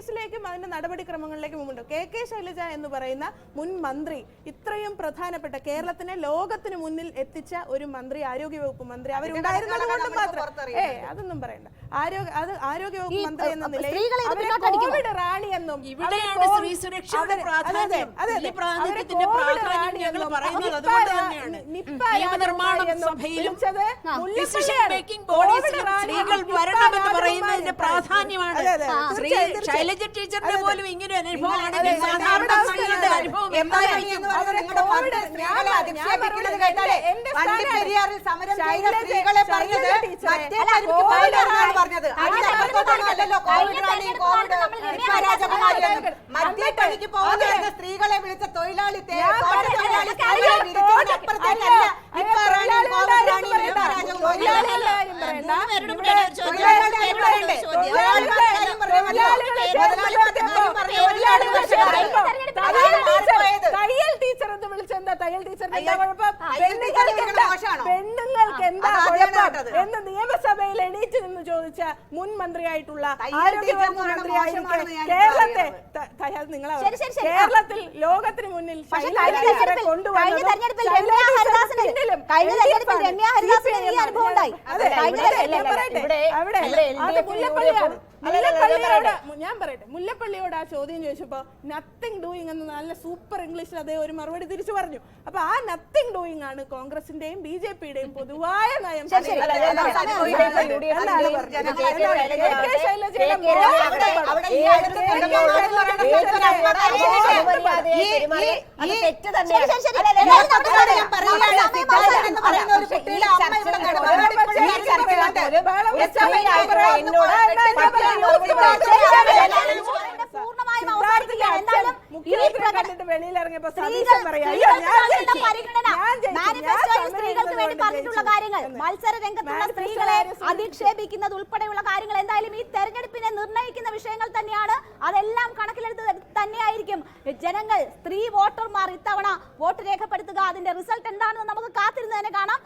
കേസിലേക്കും അതിന്റെ നടപടിക്രമങ്ങളിലേക്കും മുമ്പുണ്ട്. കെ ശൈലജ എന്ന് പറയുന്ന മുൻ മന്ത്രി, ഇത്രയും പ്രധാനപ്പെട്ട കേരളത്തിനെ ലോകത്തിന് മുന്നിൽ എത്തിച്ച ഒരു മന്ത്രി, ആരോഗ്യവകുപ്പ് മന്ത്രി, അവരുണ്ടായിരുന്നത് കൊണ്ട് മാത്രം അതൊന്നും പറയണ്ട. ആരോഗ്യവകുപ്പ് മന്ത്രി എന്ന നിലയിൽ കോവിഡ് റാണി എന്നും ശൈലജ ടീച്ചറിന്റെ പോലും ഇങ്ങനെ അനുഭവമാണ്. മദ്യപ്പണിക്ക് പോകുന്ന സ്ത്രീകളെ വിളിച്ച തൊഴിലാളി തയ്യൽ ടീച്ചർ എന്ന് വിളിച്ചെന്താ? തയ്യൽ ടീച്ചറിന് എന്താ കുഴപ്പം? പെണ്ണുങ്ങൾക്ക് എന്താ കുഴപ്പം എന്ന് നിയമസഭയിൽ എണീറ്റ് നിന്ന് ചോദിച്ച മുൻ മന്ത്രിയായിട്ടുള്ള ആരോഗ്യവകുപ്പ് മന്ത്രിയായിരിക്കും കേരളത്തെ കേരളത്തിൽ ലോകത്തിന് മുന്നിൽ ഞാൻ പറയട്ടെ, മുല്ലപ്പള്ളിയോട് ആ ചോദ്യം ചോദിച്ചപ്പോ നത്തിങ് ഡൂയിങ് എന്ന് നല്ല സൂപ്പർ ഇംഗ്ലീഷിൽ അതേ ഒരു മറുപടി തിരിച്ചു പറഞ്ഞു. അപ്പൊ ആ നത്തിങ് ഡൂയിങ് ആണ് കോൺഗ്രസിന്റെയും BJP-യുടെയും പൊതുവായ നയം. വെളിയിലിറങ്ങിയപ്പോ സ്ത്രീകൾക്ക് വേണ്ടി പറഞ്ഞിട്ടുള്ള കാര്യങ്ങൾ, മത്സര രംഗത്തുള്ള സ്ത്രീകളെ അധിക്ഷേപിക്കുന്നത് ഉൾപ്പെടെയുള്ള കാര്യങ്ങൾ എന്തായാലും ഈ തെരഞ്ഞെടുപ്പിനെ നിർണ്ണയിക്കുന്ന വിഷയങ്ങൾ തന്നെയാണ്. അതെല്ലാം കണക്കിലെടുത്ത് തന്നെയായിരിക്കും ജനങ്ങൾ, സ്ത്രീ വോട്ടർമാർ ഇത്തവണ വോട്ട് രേഖപ്പെടുത്തുക. അതിന്റെ റിസൾട്ട് എന്താണെന്ന് നമുക്ക് കാത്തിരുന്ന് തന്നെ കാണാം.